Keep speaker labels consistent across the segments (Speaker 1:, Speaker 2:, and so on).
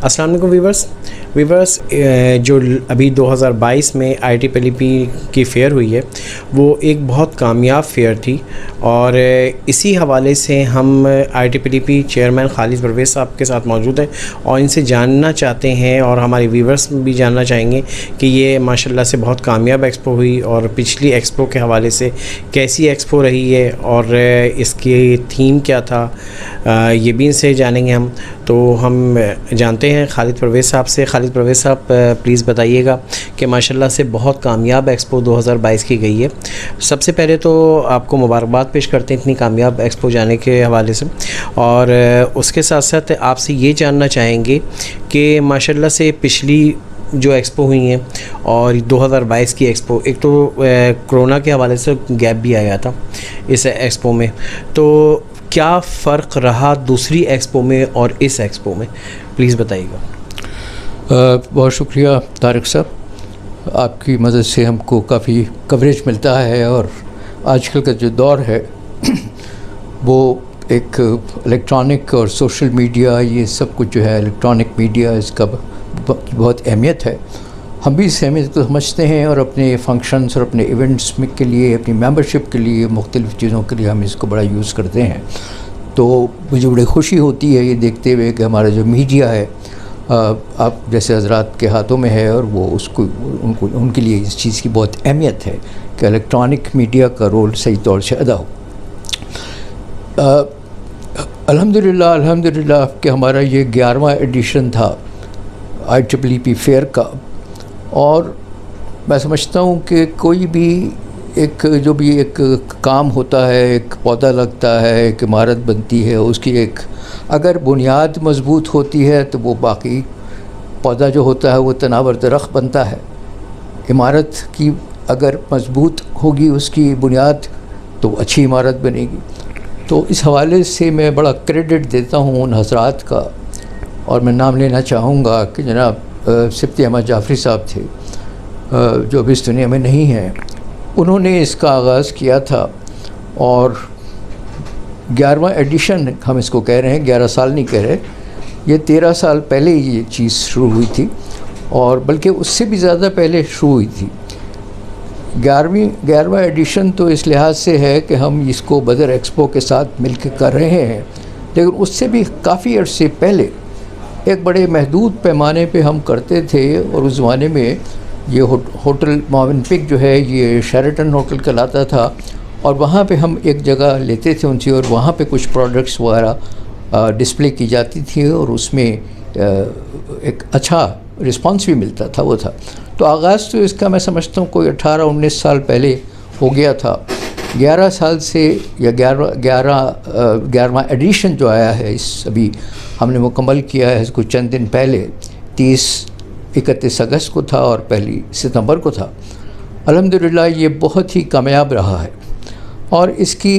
Speaker 1: السلام علیکم ویورس جو ابھی 2022 میں آئی ٹی پی پی کی فیئر ہوئی ہے وہ ایک بہت کامیاب فیئر تھی، اور اسی حوالے سے ہم آئی ٹی پی چیئرمین خالد پرویز صاحب کے ساتھ موجود ہیں اور ان سے جاننا چاہتے ہیں، اور ہمارے ویورس بھی جاننا چاہیں گے کہ یہ ماشاءاللہ سے بہت کامیاب ایکسپو ہوئی، اور پچھلی ایکسپو کے حوالے سے کیسی ایکسپو رہی ہے اور اس کی تھیم کیا تھا، یہ بھی ان سے جانیں گے ہم۔ تو ہم جانتے ہیں خالد پرویز صاحب سے۔ خالد پرویز صاحب پلیز بتائیے گا کہ ماشاءاللہ سے بہت کامیاب ایکسپو 2022 کی گئی ہے۔ سب سے پہلے تو آپ کو مبارکباد پیش کرتے ہیں اتنی کامیاب ایکسپو جانے کے حوالے سے، اور اس کے ساتھ ساتھ آپ سے یہ جاننا چاہیں گے کہ ماشاءاللہ سے پچھلی جو ایکسپو ہوئی ہیں اور 2022 کی ایکسپو، ایک تو کرونا کے حوالے سے گیپ بھی آیا تھا اس ایکسپو میں، تو کیا فرق رہا دوسری ایکسپو میں اور اس ایکسپو میں، پلیز بتائیے گا۔
Speaker 2: بہت شکریہ طارق صاحب، آپ کی مدد سے ہم کو کافی کوریج ملتا ہے، اور آج کل کا جو دور ہے وہ ایک الیکٹرانک اور سوشل میڈیا، یہ سب کچھ جو ہے الیکٹرانک میڈیا، اس کا بہت اہمیت ہے۔ ہم بھی اس اہمیت کو سمجھتے ہیں، اور اپنے فنکشنز اور اپنے ایونٹس کے لیے، اپنی ممبرشپ کے لیے، مختلف چیزوں کے لیے ہم اس کو بڑا یوز کرتے ہیں۔ تو مجھے بڑی خوشی ہوتی ہے یہ دیکھتے ہوئے کہ ہمارا جو میڈیا ہے آپ جیسے حضرات کے ہاتھوں میں ہے، اور وہ ان کے لیے اس چیز کی بہت اہمیت ہے کہ الیکٹرانک میڈیا کا رول صحیح طور سے ادا ہو۔ الحمدللہ کہ ہمارا یہ 11واں ایڈیشن تھا آئی ٹرپل پی فیئر کا، اور میں سمجھتا ہوں کہ کوئی بھی جو بھی ایک کام ہوتا ہے، ایک پودا لگتا ہے، ایک عمارت بنتی ہے، اس کی ایک اگر بنیاد مضبوط ہوتی ہے تو وہ باقی پودا جو ہوتا ہے وہ تناور درخت بنتا ہے۔ عمارت کی اگر مضبوط ہوگی اس کی بنیاد تو اچھی عمارت بنے گی۔ تو اس حوالے سے میں بڑا کریڈٹ دیتا ہوں ان حضرات کا، اور میں نام لینا چاہوں گا کہ جناب سبطی احمد جعفری صاحب تھے جو اب اس دنیا میں نہیں ہیں۔ انہوں نے اس کا آغاز کیا تھا، اور 11واں ایڈیشن ہم اس کو کہہ رہے ہیں، 11 سال نہیں کہہ رہے، یہ 13 سال پہلے یہ چیز شروع ہوئی تھی، اور بلکہ اس سے بھی زیادہ پہلے شروع ہوئی تھی۔ 11واں ایڈیشن تو اس لحاظ سے ہے کہ ہم اس کو بدر ایکسپو کے ساتھ مل کے کر رہے ہیں، لیکن اس سے بھی کافی عرصے پہلے ایک بڑے محدود پیمانے پہ ہم کرتے تھے، اور اس زمانے میں یہ ہوٹل معاون پک جو ہے یہ شیرٹن ہوٹل کہلاتا تھا، اور وہاں پہ ہم ایک جگہ لیتے تھے ان سے، اور وہاں پہ کچھ پروڈکٹس وغیرہ ڈسپلے کی جاتی تھی، اور اس میں ایک اچھا رسپانس بھی ملتا تھا، وہ تھا۔ تو آغاز تو اس کا میں سمجھتا ہوں کوئی 18-19 سال پہلے ہو گیا تھا۔ 11 سال سے یا 11واں ایڈیشن جو آیا ہے، اس ابھی ہم نے مکمل کیا ہے اس کو چند دن پہلے، 31 اگست کو تھا اور 1 ستمبر کو تھا۔ الحمدللہ یہ بہت ہی کامیاب رہا ہے، اور اس کی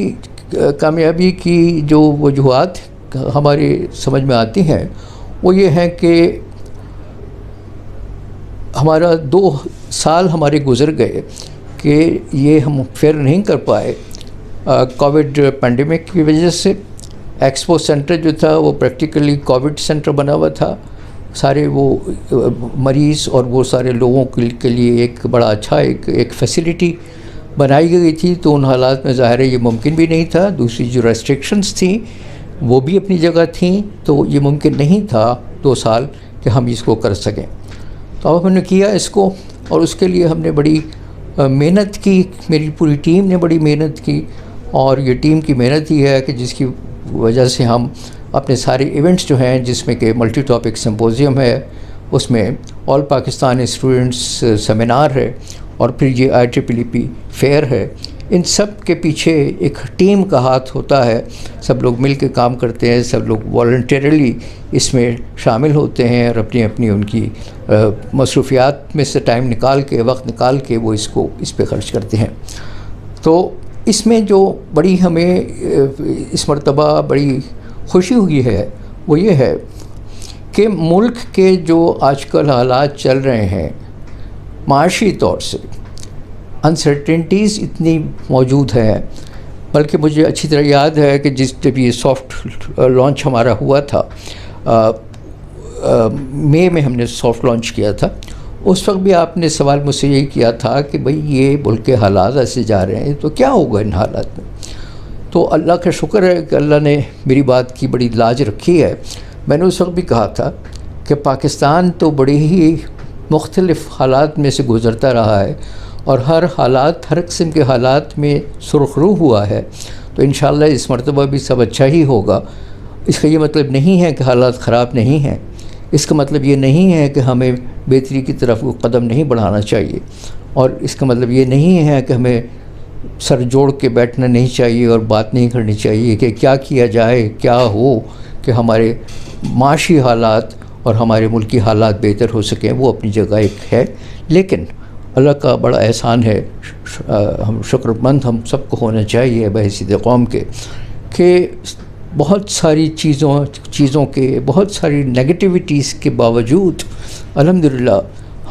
Speaker 2: کامیابی کی جو وجوہات ہماری سمجھ میں آتی ہیں وہ یہ ہیں کہ ہمارا 2 سال ہمارے گزر گئے کہ یہ ہم فیئر نہیں کر پائے کووڈ پینڈیمک کی وجہ سے۔ ایکسپو سینٹر جو تھا وہ پریکٹیکلی کووڈ سینٹر بنا ہوا تھا، سارے وہ مریض اور وہ سارے لوگوں کے لیے ایک بڑا اچھا ایک فیسیلیٹی بنائی گئی تھی، تو ان حالات میں ظاہر ہے یہ ممکن بھی نہیں تھا۔ دوسری جو ریسٹرکشنز تھیں وہ بھی اپنی جگہ تھیں، تو یہ ممکن نہیں تھا 2 سال کہ ہم اس کو کر سکیں۔ تو اب ہم نے کیا اس کو، اور اس کے لیے ہم نے بڑی محنت کی، میری پوری ٹیم نے بڑی محنت کی، اور یہ ٹیم کی محنت ہی ہے کہ جس کی وجہ سے ہم اپنے سارے ایونٹس جو ہیں، جس میں کہ ملٹی ٹاپک سمپوزیم ہے، اس میں آل پاکستان اسٹوڈنٹس سیمینار ہے، اور پھر یہ آئی ٹرپل پی فیئر ہے، ان سب کے پیچھے ایک ٹیم کا ہاتھ ہوتا ہے۔ سب لوگ مل کے کام کرتے ہیں، سب لوگ والنٹیرلی اس میں شامل ہوتے ہیں، اور اپنی ان کی مصروفیات میں سے ٹائم نکال کے، وقت نکال کے وہ اس پہ خرچ کرتے ہیں۔ تو اس میں جو بڑی ہمیں اس مرتبہ بڑی خوشی ہوئی ہے وہ یہ ہے کہ ملک کے جو آج کل حالات چل رہے ہیں معاشی طور سے، انسرٹنٹیز اتنی موجود ہیں، بلکہ مجھے اچھی طرح یاد ہے کہ جب یہ سافٹ لانچ ہمارا ہوا تھا مئی میں ہم نے سافٹ لانچ کیا تھا. اس وقت بھی آپ نے سوال مجھ سے یہی کیا تھا کہ بھئی یہ ملک کے حالات ایسے جا رہے ہیں تو کیا ہوگا ان حالات میں. تو اللہ کا شکر ہے کہ اللہ نے میری بات کی بڑی لاج رکھی ہے. میں نے اس وقت بھی کہا تھا کہ پاکستان تو بڑے ہی مختلف حالات میں سے گزرتا رہا ہے اور ہر قسم کے حالات میں سرخرو ہوا ہے. تو انشاءاللہ اس مرتبہ بھی سب اچھا ہی ہوگا. اس کا یہ مطلب نہیں ہے کہ حالات خراب نہیں ہیں. اس کا مطلب یہ نہیں ہے کہ ہمیں بہتری کی طرف وہ قدم نہیں بڑھانا چاہیے. اور اس کا مطلب یہ نہیں ہے کہ ہمیں سر جوڑ کے بیٹھنا نہیں چاہیے اور بات نہیں کرنی چاہیے کہ کیا کیا جائے، کیا ہو کہ ہمارے معاشی حالات اور ہمارے ملکی حالات بہتر ہو سکیں. وہ اپنی جگہ ایک ہے، لیکن اللہ کا بڑا احسان ہے، ہم شکر مند ہم سب کو ہونا چاہیے بحیثیت قوم کے، کہ بہت ساری چیزوں کے بہت ساری نیگیٹیوٹیز کے باوجود الحمدللہ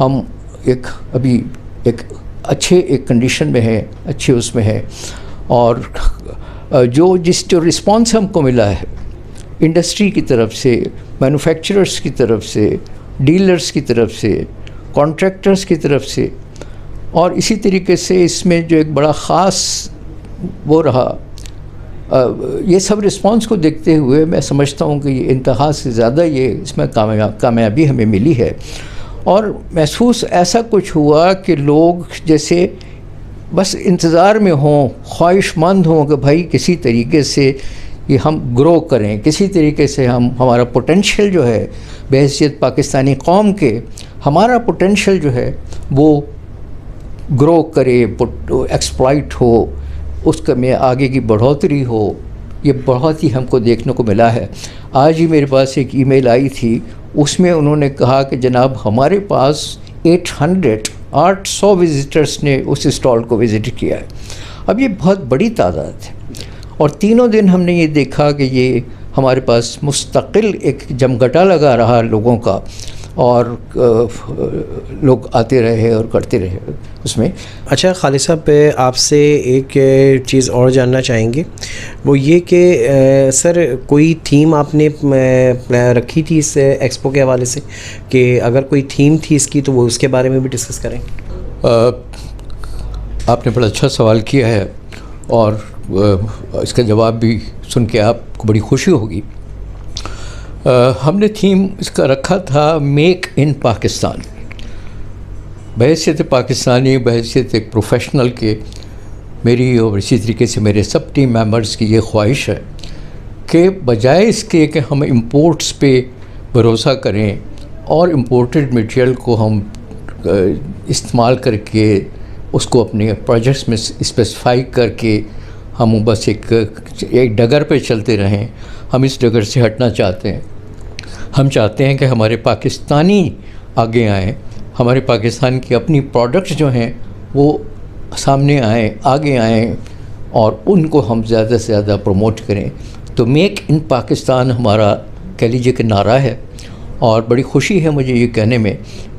Speaker 2: ہم ابھی ایک اچھے کنڈیشن میں ہیں، اچھے اس میں ہیں. اور جو رسپانس ہم کو ملا ہے انڈسٹری کی طرف سے، مینوفیکچررز کی طرف سے، ڈیلرز کی طرف سے، کانٹریکٹرز کی طرف سے، اور اسی طریقے سے اس میں جو ایک بڑا خاص وہ رہا، یہ سب رسپانس کو دیکھتے ہوئے میں سمجھتا ہوں کہ یہ انتہا سے زیادہ اس میں کامیابی ہمیں ملی ہے. اور محسوس ایسا کچھ ہوا کہ لوگ جیسے بس انتظار میں ہوں، خواہش مند ہوں کہ بھائی کسی طریقے سے یہ ہم گرو کریں، کسی طریقے سے ہمارا پوٹینشیل جو ہے بحیثیت پاکستانی قوم کے، ہمارا پوٹینشیل جو ہے وہ گرو کرے، ایکسپلائٹ ہو، اس کا میں آگے کی بڑھوتری ہو. یہ بہت ہی ہم کو دیکھنے کو ملا ہے. آج ہی میرے پاس ایک ای میل آئی تھی، اس میں انہوں نے کہا کہ جناب ہمارے پاس 800 وزٹرز نے اس اسٹال کو وزٹ کیا ہے. اب یہ بہت بڑی تعداد ہے، اور تینوں دن ہم نے یہ دیکھا کہ یہ ہمارے پاس مستقل ایک جمگٹا لگا رہا لوگوں کا، اور لوگ آتے رہے اور کرتے رہے اس میں.
Speaker 1: اچھا خالد صاحب، آپ سے ایک چیز اور جاننا چاہیں گے، وہ یہ کہ سر کوئی تھیم آپ نے رکھی تھی اس ایکسپو کے حوالے سے، کہ اگر کوئی تھیم تھی اس کی تو وہ اس کے بارے میں بھی ڈسکس کریں.
Speaker 2: آپ نے بڑا اچھا سوال کیا ہے، اور اس کا جواب بھی سن کے آپ کو بڑی خوشی ہوگی. ہم نے تھیم اس کا رکھا تھا میک ان پاکستان. بحیثیت پاکستانی، بحیثیت ایک پروفیشنل کے، میری اور اسی طریقے سے میرے سب ٹیم ممبرز کی یہ خواہش ہے کہ بجائے اس کے کہ ہم امپورٹس پہ بھروسہ کریں اور امپورٹڈ مٹیریل کو ہم استعمال کر کے اس کو اپنے پروجیکٹس میں اسپیسیفائی کر کے ہم بس ایک ڈگر پہ چلتے رہیں، ہم اس ڈگر سے ہٹنا چاہتے ہیں. ہم چاہتے ہیں کہ ہمارے پاکستانی آگے آئیں، ہمارے پاکستان کی اپنی پروڈکٹس جو ہیں وہ سامنے آئیں، آگے آئیں، اور ان کو ہم زیادہ سے زیادہ پروموٹ کریں. تو میک ان پاکستان ہمارا کہہ لیجیے کہ نعرہ ہے. اور بڑی خوشی ہے مجھے یہ کہنے میں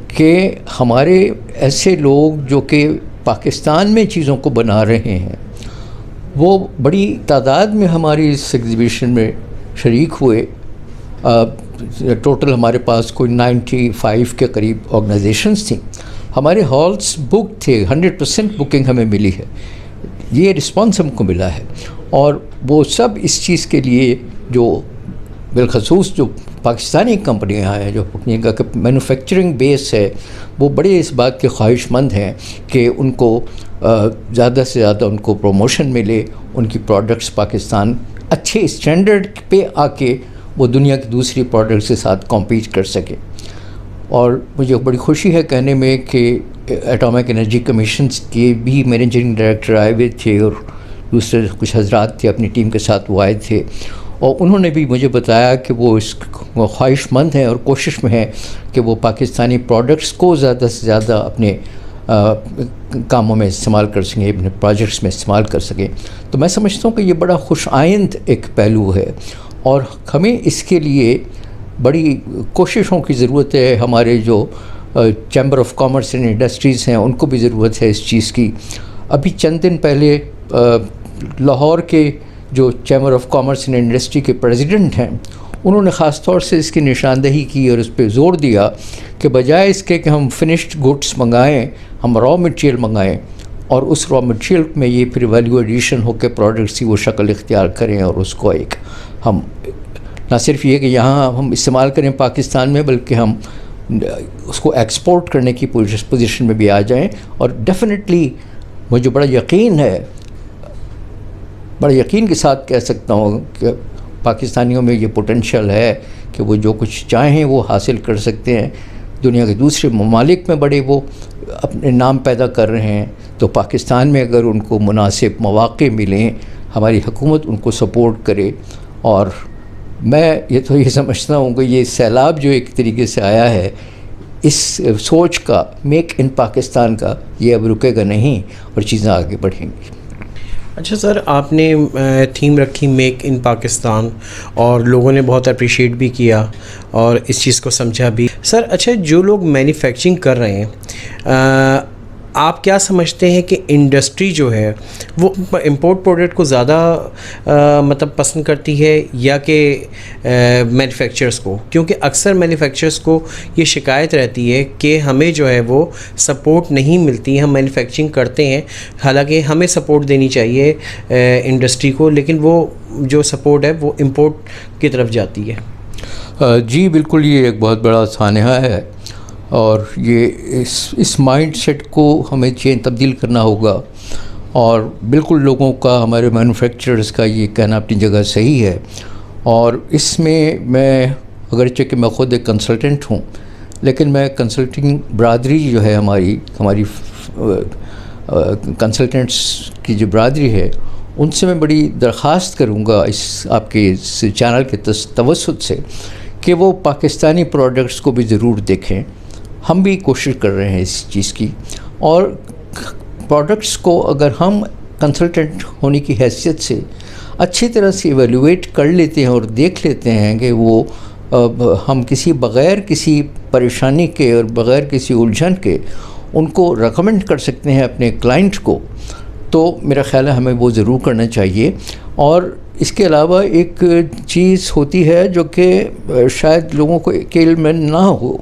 Speaker 2: کہ ہمارے ایسے لوگ جو کہ پاکستان میں چیزوں کو بنا رہے ہیں وہ بڑی تعداد میں ہماری اس ایگزیبیشن میں شریک ہوئے. ٹوٹل ہمارے پاس کوئی 95 کے قریب آرگنائزیشنز تھیں. ہمارے ہالس بک تھے، 100% بکنگ ہمیں ملی ہے. یہ رسپانس ہم کو ملا ہے، اور وہ سب اس چیز کے لیے جو بالخصوص جو پاکستانی کمپنیاں ہیں جو اپنی مینوفیکچرنگ بیس ہے، وہ بڑے اس بات کے خواہش مند ہیں کہ ان کو زیادہ سے زیادہ ان کو پروموشن ملے، ان کی پروڈکٹس پاکستان اچھے اسٹینڈرڈ پہ آ کے وہ دنیا کی دوسری پروڈکٹس کے ساتھ کمپیٹ کر سکے. اور مجھے بڑی خوشی ہے کہنے میں کہ ایٹامک انرجی کمیشنز کے بھی مینیجنگ ڈائریکٹر آئے ہوئے تھے، اور دوسرے کچھ حضرات تھے اپنی ٹیم کے ساتھ وہ آئے تھے، اور انہوں نے بھی مجھے بتایا کہ وہ اس خواہش مند ہیں اور کوشش میں ہیں کہ وہ پاکستانی پروڈکٹس کو زیادہ سے زیادہ اپنے کاموں میں استعمال کر سکیں، اپنے پروجیکٹس میں استعمال کر سکیں. تو میں سمجھتا ہوں کہ یہ بڑا خوش آئند ایک پہلو ہے، اور ہمیں اس کے لیے بڑی کوششوں کی ضرورت ہے. ہمارے جو chamber of commerce and industries ہیں ان کو بھی ضرورت ہے اس چیز کی. ابھی چند دن پہلے لاہور کے جو chamber of commerce and industry کے پریزیڈنٹ ہیں انہوں نے خاص طور سے اس کی نشاندہی کی اور اس پہ زور دیا کہ بجائے اس کے کہ ہم فنشڈ گڈس منگائیں، ہم را مٹیریل منگائیں، اور اس را مٹیریل میں یہ پھر ویلیو ایڈیشن ہو کے پروڈکٹس کی وہ شکل اختیار کریں، اور اس کو ایک ہم نہ صرف یہ کہ یہاں ہم استعمال کریں پاکستان میں، بلکہ ہم اس کو ایکسپورٹ کرنے کی پوزیشن میں بھی آ جائیں. اور ڈیفینیٹلی مجھے بڑا یقین ہے، بڑے یقین کے ساتھ کہہ سکتا ہوں کہ پاکستانیوں میں یہ پوٹینشیل ہے کہ وہ جو کچھ چاہیں وہ حاصل کر سکتے ہیں. دنیا کے دوسرے ممالک میں بڑے وہ اپنے نام پیدا کر رہے ہیں، تو پاکستان میں اگر ان کو مناسب مواقع ملیں، ہماری حکومت ان کو سپورٹ کرے. اور میں یہ سمجھتا ہوں کہ یہ سیلاب جو ایک طریقے سے آیا ہے اس سوچ کا، میک ان پاکستان کا، یہ اب رکے گا نہیں اور چیزیں آگے بڑھیں گی.
Speaker 1: اچھا سر، آپ نے تھیم رکھی میک ان پاکستان اور لوگوں نے بہت اپریشیٹ بھی کیا اور اس چیز کو سمجھا بھی. سر اچھا، جو لوگ مینوفیکچرنگ کر رہے ہیں، آپ کیا سمجھتے ہیں کہ انڈسٹری جو ہے وہ امپورٹ پروڈکٹ کو زیادہ مطلب پسند کرتی ہے یا کہ مینوفیکچررس کو؟ کیونکہ اکثر مینوفیکچررس کو یہ شکایت رہتی ہے کہ ہمیں جو ہے وہ سپورٹ نہیں ملتی. ہم مینوفیکچرنگ کرتے ہیں، حالانکہ ہمیں سپورٹ دینی چاہیے انڈسٹری کو، لیکن وہ جو سپورٹ ہے وہ امپورٹ کی طرف جاتی ہے.
Speaker 2: جی بالکل، یہ ایک بہت بڑا سانحہ ہے، اور یہ اس مائنڈ سیٹ کو ہمیں تبدیل کرنا ہوگا. اور بالکل لوگوں کا، ہمارے مینوفیکچررز کا یہ کہنا اپنی جگہ صحیح ہے. اور اس میں اگرچہ کہ میں خود ایک کنسلٹنٹ ہوں، لیکن میں کنسلٹنگ برادری جو ہے ہماری کنسلٹنٹس کی جو برادری ہے، ان سے میں بڑی درخواست کروں گا اس آپ کے اس چینل کے توسط سے کہ وہ پاکستانی پروڈکٹس کو بھی ضرور دیکھیں. ہم بھی کوشش کر رہے ہیں اس چیز کی، اور پروڈکٹس کو اگر ہم کنسلٹنٹ ہونے کی حیثیت سے اچھی طرح سے ایویلویٹ کر لیتے ہیں اور دیکھ لیتے ہیں کہ وہ ہم بغیر کسی پریشانی کے اور بغیر کسی الجھن کے ان کو ریکمینڈ کر سکتے ہیں اپنے کلائنٹ کو، تو میرا خیال ہے ہمیں وہ ضرور کرنا چاہیے. اور اس کے علاوہ ایک چیز ہوتی ہے جو کہ شاید لوگوں کو علم میں نہ ہو،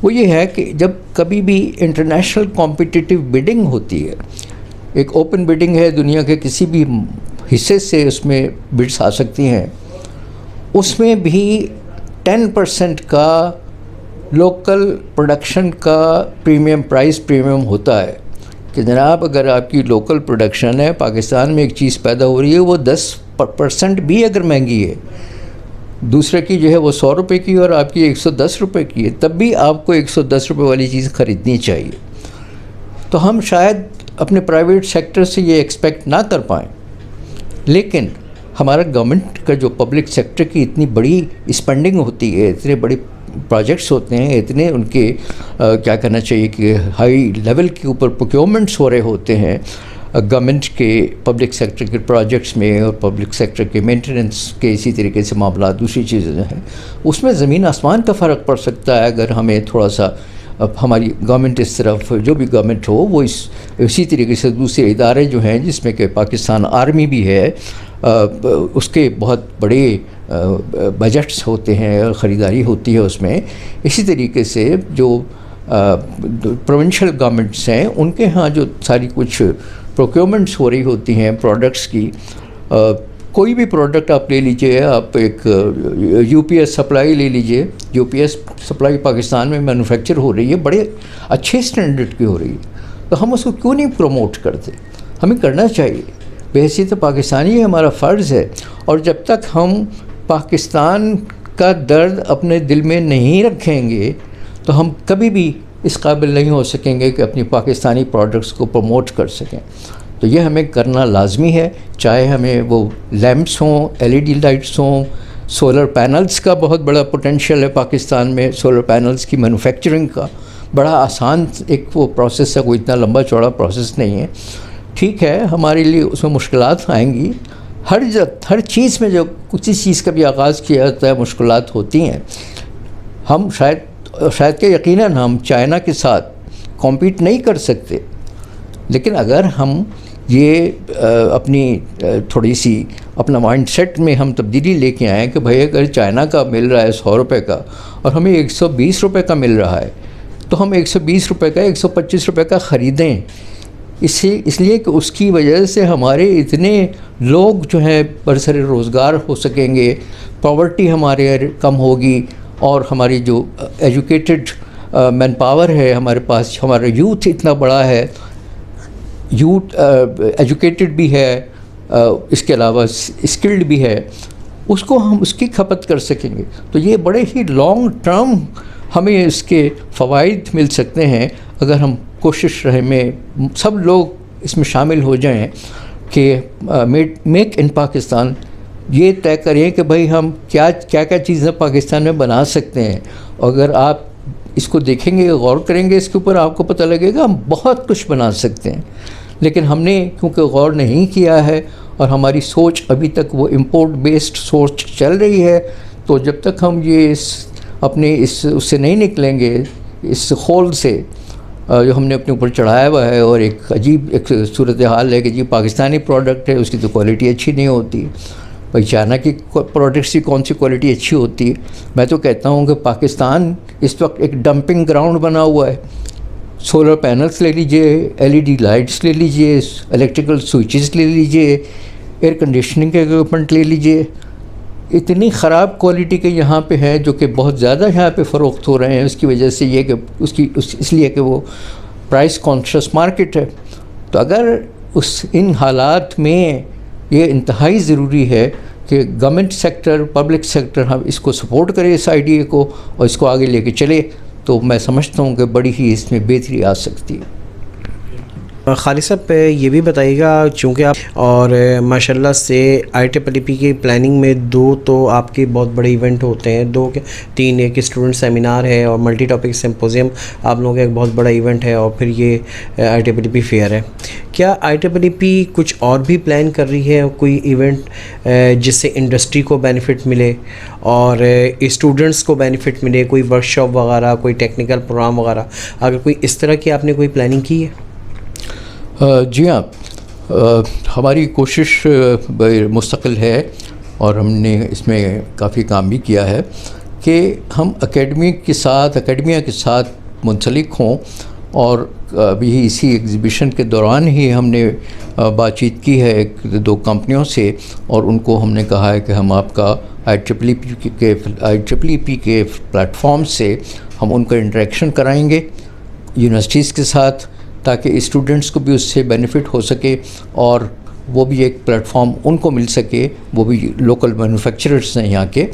Speaker 2: وہ یہ ہے کہ جب کبھی بھی انٹرنیشنل کمپٹیٹیو بڈنگ ہوتی ہے، ایک اوپن بڈنگ ہے، دنیا کے کسی بھی حصے سے اس میں بڈس آ سکتی ہیں، اس میں بھی 10% کا لوکل پروڈکشن کا پرائس پریمیم ہوتا ہے. کہ جناب اگر آپ کی لوکل پروڈکشن ہے، پاکستان میں ایک چیز پیدا ہو رہی ہے، وہ 10% بھی اگر مہنگی ہے، دوسرے کی جو ہے وہ 100 روپے کی اور آپ کی 110 روپے کی ہے، تب بھی آپ کو 110 روپے والی چیز خریدنی چاہیے. تو ہم شاید اپنے پرائیویٹ سیکٹر سے یہ ایکسپیکٹ نہ کر پائیں، لیکن ہمارا گورنمنٹ کا جو پبلک سیکٹر کی اتنی بڑی اسپینڈنگ ہوتی ہے، اتنے بڑے پروجیکٹس ہوتے ہیں، اتنے ان کے کیا کرنا چاہیے کہ ہائی لیول کے اوپر پروکیورمنٹس ہو رہے ہوتے ہیں گورنمنٹ کے پبلک سیکٹر کے پروجیکٹس میں، اور پبلک سیکٹر کے مینٹیننس کے اسی طریقے سے معاملات، دوسری چیزیں جو ہیں اس میں زمین آسمان کا فرق پڑ سکتا ہے. اگر ہمیں تھوڑا سا ہماری گورنمنٹ اس طرف، جو بھی گورنمنٹ ہو، وہ اسی طریقے سے دوسرے ادارے جو ہیں جس میں کہ پاکستان آرمی بھی ہے، اس کے بہت بڑے بجٹس ہوتے ہیں اور خریداری ہوتی ہے اس میں. اسی طریقے سے جو پروونشل گورنمنٹس ہیں، ان کے ہاں جو ساری کچھ پروکیورمنٹس ہو رہی ہوتی ہیں پروڈکٹس کی، کوئی بھی پروڈکٹ آپ لے لیجئے، آپ ایک یو پی ایس سپلائی لے لیجئے، U P S supply Pakistan میں مینوفیکچر ہو رہی ہے، بڑے اچھے اسٹینڈرڈ کی ہو رہی ہے، تو ہم اس کو کیوں نہیں پروموٹ کرتے؟ ہمیں کرنا چاہیے، بحیثیت پاکستانی ہمارا فرض ہے. اور جب تک ہم پاکستان کا درد اپنے دل میں نہیں رکھیں گے تو ہم کبھی بھی اس قابل نہیں ہو سکیں گے کہ اپنی پاکستانی پروڈکٹس کو پروموٹ کر سکیں. تو یہ ہمیں کرنا لازمی ہے، چاہے ہمیں وہ لیمپس ہوں، LED لائٹس ہوں، سولر پینلز کا بہت بڑا پوٹینشیل ہے پاکستان میں. سولر پینلز کی مینوفیکچرنگ کا بڑا آسان ایک وہ پروسیس ہے، کوئی اتنا لمبا چوڑا پروسیس نہیں ہے. ٹھیک ہے، ہمارے لیے اس میں مشکلات آئیں گی، ہر چیز میں جب کسی چیز کا بھی آغاز کیا جاتا ہے مشکلات ہوتی ہیں. ہم شاید کہ یقیناً ہم چائنا کے ساتھ کمپیٹ نہیں کر سکتے، لیکن اگر ہم یہ اپنی تھوڑی سی اپنا مائنڈ سیٹ میں ہم تبدیلی لے کے آئیں کہ بھائی اگر چائنا کا مل رہا ہے 100 روپے کا اور ہمیں 120 روپے کا مل رہا ہے تو ہم 120 روپے کا 125 روپے کا خریدیں. اس لیے کہ اس کی وجہ سے ہمارے اتنے لوگ جو ہیں برسر روزگار ہو سکیں گے, پاورٹی ہمارے کم ہوگی, اور ہماری جو ایجوکیٹڈ مین پاور ہے ہمارے پاس, ہمارا یوتھ اتنا بڑا ہے, یوتھ ایجوکیٹڈ بھی ہے, اس کے علاوہ اسکلڈ بھی ہے, اس کو ہم اس کی کھپت کر سکیں گے. تو یہ بڑے ہی لانگ ٹرم ہمیں اس کے فوائد مل سکتے ہیں اگر ہم کوشش رہے میں سب لوگ اس میں شامل ہو جائیں کہ میک ان پاکستان یہ طے کریں کہ بھئی ہم کیا چیزیں پاکستان میں بنا سکتے ہیں. اگر آپ اس کو دیکھیں گے, غور کریں گے اس کے اوپر, آپ کو پتہ لگے گا ہم بہت کچھ بنا سکتے ہیں. لیکن ہم نے کیونکہ غور نہیں کیا ہے اور ہماری سوچ ابھی تک وہ امپورٹ بیسڈ سوچ چل رہی ہے, تو جب تک ہم یہ اس سے نہیں نکلیں گے, اس خول سے جو ہم نے اپنے اوپر چڑھایا ہوا ہے, اور ایک عجیب ایک صورتحال ہے کہ جی پاکستانی پروڈکٹ ہے اس کی تو کوالٹی اچھی نہیں ہوتی, بھائی چائنا کی پروڈکٹس کی کون سی کوالٹی اچھی ہوتی ہے. میں تو کہتا ہوں کہ پاکستان اس وقت ایک ڈمپنگ گراؤنڈ بنا ہوا ہے. سولر پینلز لے لیجئے, LED لائٹس لے لیجئے, الیکٹریکل سوئچز لے لیجئے, ایئر کنڈیشننگ کے اکوپمنٹ لے لیجئے, اتنی خراب کوالٹی کے یہاں پہ ہیں جو کہ بہت زیادہ یہاں پہ فروخت ہو رہے ہیں. اس کی وجہ سے یہ کہ اس لیے کہ وہ پرائس کانشیس مارکیٹ ہے. تو اگر ان حالات میں یہ انتہائی ضروری ہے کہ گورنمنٹ سیکٹر, پبلک سیکٹر ہم اس کو سپورٹ کرے, اس آئیڈیا کو, اور اس کو آگے لے کے چلے, تو میں سمجھتا ہوں کہ بڑی ہی اس میں بہتری آ سکتی ہے.
Speaker 1: خالد صاحب یہ بھی بتائیے گا, چونکہ آپ اور ماشاءاللہ سے IEEE کی پلاننگ میں 2 تو آپ کے بہت بڑے ایونٹ ہوتے ہیں, 2 کے 3, ایک اسٹوڈنٹ سیمینار ہے اور ملٹی ٹاپک سمپوزیم آپ لوگوں کا ایک بہت بڑا ایونٹ ہے, اور پھر یہ IEEE فیئر ہے. کیا IEEE کچھ اور بھی پلان کر رہی ہے, کوئی ایونٹ جس سے انڈسٹری کو بینیفٹ ملے اور اسٹوڈنٹس کو بینیفٹ ملے, کوئی ورک شاپ وغیرہ, کوئی ٹیکنیکل پروگرام وغیرہ, اگر کوئی اس طرح کی آپ نے کوئی پلاننگ کی ہے؟
Speaker 2: جی ہاں, ہماری کوشش مستقل ہے اور ہم نے اس میں کافی کام بھی کیا ہے کہ ہم اکیڈمیا کے ساتھ منسلک ہوں. اور ابھی اسی ایگزیبیشن کے دوران ہی ہم نے بات چیت کی ہے 2 کمپنیوں سے, اور ان کو ہم نے کہا ہے کہ ہم آپ کا IEEE کے پلیٹ فارم سے ہم ان کا انٹریکشن کرائیں گے یونیورسٹیز کے ساتھ, تاکہ اسٹوڈنٹس کو بھی اس سے بینیفٹ ہو سکے, اور وہ بھی ایک پلیٹ فارم ان کو مل سکے, وہ بھی لوکل مینوفیکچررز ہیں یہاں کے,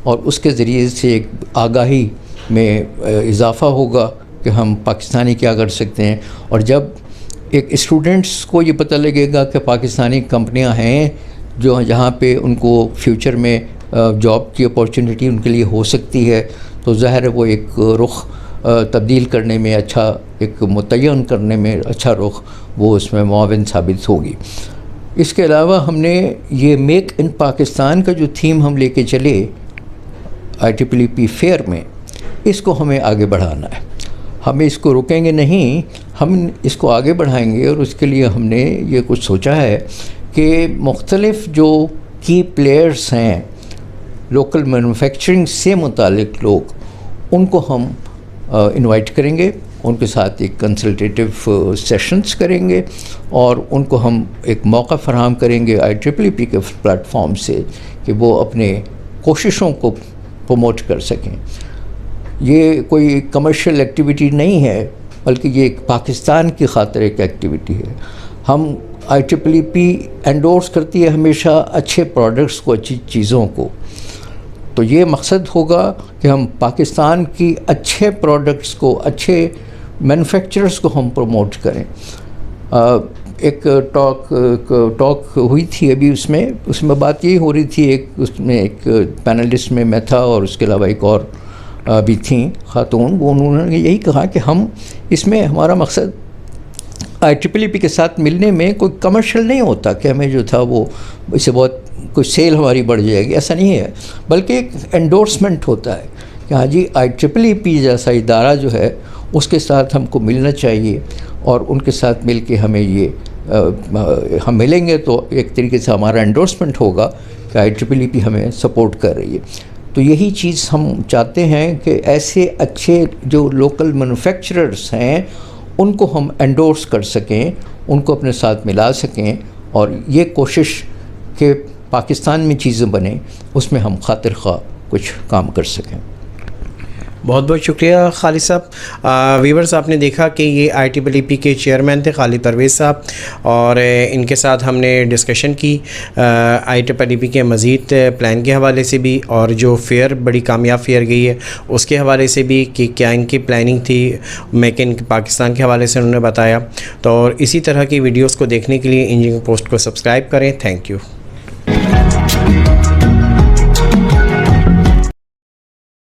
Speaker 2: اور اس کے ذریعے سے ایک آگاہی میں اضافہ ہوگا کہ ہم پاکستانی کیا کر سکتے ہیں. اور جب ایک اسٹوڈنٹس کو یہ پتہ لگے گا کہ پاکستانی کمپنیاں ہیں جو جہاں پہ ان کو فیوچر میں جاب کی اپارچونیٹی ان کے لیے ہو سکتی ہے, تو ظاہر ہے وہ ایک رخ تبدیل کرنے میں اچھا, ایک متعین کرنے میں اچھا رخ وہ اس میں معاون ثابت ہوگی. اس کے علاوہ ہم نے یہ میک ان پاکستان کا جو تھیم ہم لے کے چلے IEEE فیئر میں, اس کو ہمیں آگے بڑھانا ہے. ہمیں اس کو رکیں گے نہیں, ہم اس کو آگے بڑھائیں گے. اور اس کے لیے ہم نے یہ کچھ سوچا ہے کہ مختلف جو کی پلیئرز ہیں لوکل مینوفیکچرنگ سے متعلق لوگ, ان کو ہم انوائٹ کریں گے, ان کے ساتھ ایک کنسلٹیٹیو سیشنز کریں گے, اور ان کو ہم ایک موقع فراہم کریں گے IEEE کے پلیٹ فارم سے کہ وہ اپنے کوششوں کو پروموٹ کر سکیں. یہ کوئی کمرشل ایکٹیویٹی نہیں ہے, بلکہ یہ ایک پاکستان کی خاطر ایک ایکٹیویٹی ہے. ہم IEEE انڈورس کرتی ہے ہمیشہ اچھے پروڈکٹس کو, اچھی چیزوں کو. تو یہ مقصد ہوگا کہ ہم پاکستان کی اچھے پروڈکٹس کو, اچھے مینوفیکچررز کو ہم پروموٹ کریں. ایک ٹاک ہوئی تھی ابھی, اس میں بات یہی ہو رہی تھی, اس میں ایک پینلسٹ میں تھا اور اس کے علاوہ ایک اور بھی تھیں خاتون, وہ انہوں نے یہی کہا کہ ہم اس میں ہمارا مقصد IEEE کے ساتھ ملنے میں کوئی کمرشل نہیں ہوتا کہ ہمیں جو تھا وہ اس سے بہت کوئی سیل ہماری بڑھ جائے گی, ایسا نہیں ہے, بلکہ ایک انڈورسمنٹ ہوتا ہے کہ ہاں جی IEEE جیسا ادارہ جو ہے اس کے ساتھ ہم کو ملنا چاہیے, اور ان کے ساتھ مل کے ہمیں یہ ہم ملیں گے تو ایک طریقے سے ہمارا انڈورسمنٹ ہوگا کہ IEEE ہمیں سپورٹ کر رہی ہے. تو یہی چیز ہم چاہتے ہیں کہ ایسے اچھے جو لوکل مینوفیکچررز ہیں ان کو ہم انڈورس کر سکیں, ان کو اپنے ساتھ ملا سکیں, اور یہ کوشش کہ پاکستان میں چیزیں بنیں اس میں ہم خاطر خواہ کچھ کام کر سکیں.
Speaker 1: بہت بہت شکریہ خالد صاحب. ویورز آپ نے دیکھا کہ یہ IEEE کے چیئرمین تھے خالد پرویز صاحب, اور ان کے ساتھ ہم نے ڈسکشن کی IEEE کے مزید پلان کے حوالے سے بھی, اور جو فیئر بڑی کامیاب فیئر گئی ہے اس کے حوالے سے بھی کہ کیا ان کی پلاننگ تھی میک ان پاکستان کے حوالے سے انہوں نے بتایا. تو اور اسی طرح کی ویڈیوز کو دیکھنے کے لیے انجینئرنگ پوسٹ کو سبسکرائب کریں. Thank you.